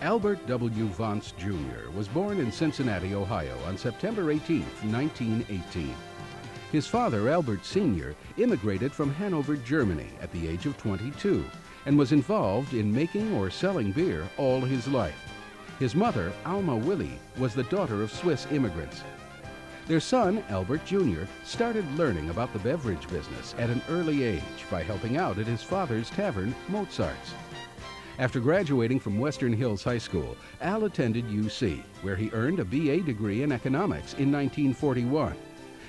Albert W.Vontz Jr. was born in Cincinnati, Ohio on September 18, 1918. His father, Albert Sr., immigrated from Hanover, Germany at the age of 22 and was involved in making or selling beer all his life. His mother, Alma Willie, was the daughter of Swiss immigrants. Their son, Albert Jr., started learning about the beverage business at an early age by helping out at his father's tavern, Mozart's. After graduating from Western Hills High School, Al attended UC, where he earned a BA degree in economics in 1941.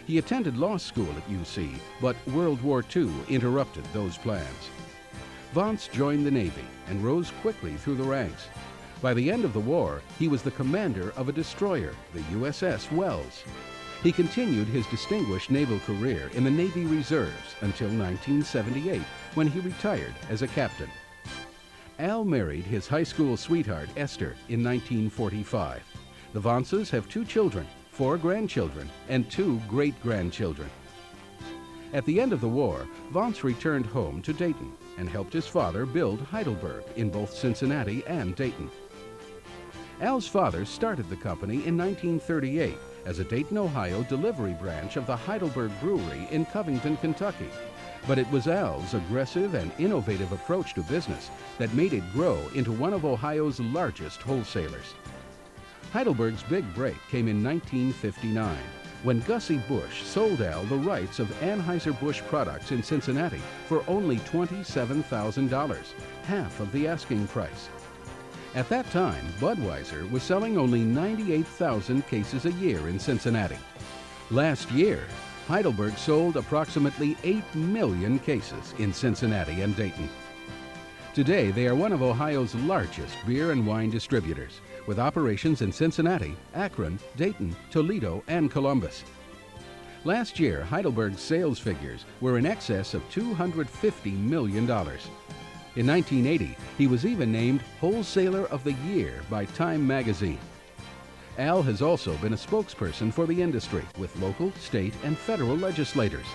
He attended law school at UC, but World War II interrupted those plans. Vontz joined the Navy and rose quickly through the ranks. By the end of the war, he was the commander of a destroyer, the USS Wells. He continued his distinguished naval career in the Navy Reserves until 1978, when he retired as a captain. Al married his high school sweetheart, Esther, in 1945. The Vontzes have 2 children, 4 grandchildren, and 2 great-grandchildren. At the end of the war, Vontz returned home to Dayton and helped his father build Heidelberg in both Cincinnati and Dayton. Al's father started the company in 1938 as a Dayton, Ohio delivery branch of the Heidelberg Brewery in Covington, Kentucky. But it was Al's aggressive and innovative approach to business that made it grow into one of Ohio's largest wholesalers. Heidelberg's big break came in 1959, when Gussie Busch sold Al the rights of Anheuser-Busch products in Cincinnati for only $27,000, half of the asking price. At that time, Budweiser was selling only 98,000 cases a year in Cincinnati. Last year, Heidelberg sold approximately 8 million cases in Cincinnati and Dayton. Today, they are one of Ohio's largest beer and wine distributors, with operations in Cincinnati, Akron, Dayton, Toledo, and Columbus. Last year, Heidelberg's sales figures were in excess of $250 million. In 1980, he was even named Wholesaler of the Year by Time magazine. Al has also been a spokesperson for the industry with local, state, and federal legislators.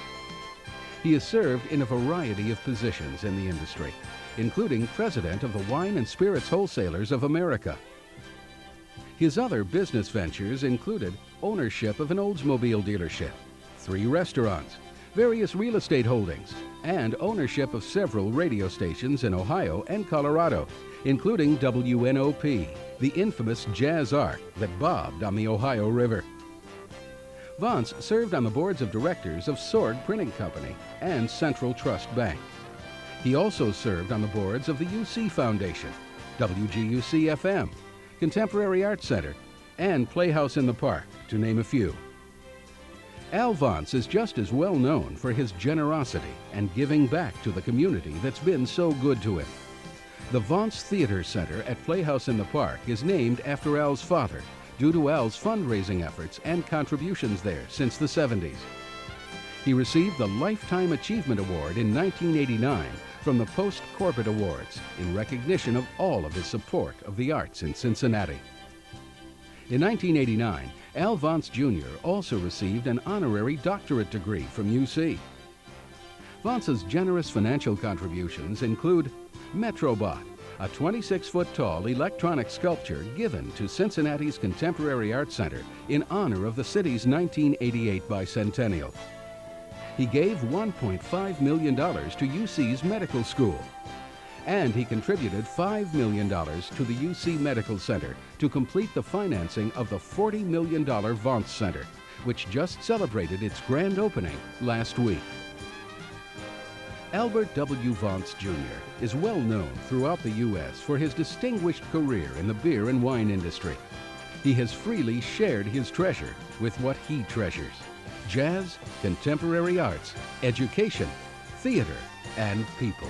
He has served in a variety of positions in the industry, including president of the Wine and Spirits Wholesalers of America. His other business ventures included ownership of an Oldsmobile dealership, 3 restaurants, various real estate holdings, and ownership of several radio stations in Ohio and Colorado, including WNOP, the infamous jazz ark that bobbed on the Ohio River. Vontz served on the boards of directors of Sword Printing Company and Central Trust Bank. He also served on the boards of the UC Foundation, WGUC-FM, Contemporary Art Center, and Playhouse in the Park, to name a few. Al Vontz is just as well known for his generosity and giving back to the community that's been so good to him. The Vontz Theater Center at Playhouse in the Park is named after Al's father, due to Al's fundraising efforts and contributions there since the 70s. He received the Lifetime Achievement Award in 1989 from the Post Corbett Awards in recognition of all of his support of the arts in Cincinnati. In 1989, Al Vontz Jr. also received an honorary doctorate degree from UC. Vontz's generous financial contributions include Metrobot, a 26-foot-tall electronic sculpture given to Cincinnati's Contemporary Art Center in honor of the city's 1988 bicentennial. He gave $1.5 million to UC's medical school. And he contributed $5 million to the UC Medical Center to complete the financing of the $40 million Vontz Center, which just celebrated its grand opening last week. Albert W. Vontz Jr. is well known throughout the U.S. for his distinguished career in the beer and wine industry. He has freely shared his treasure with what he treasures: jazz, contemporary arts, education, theater, and people.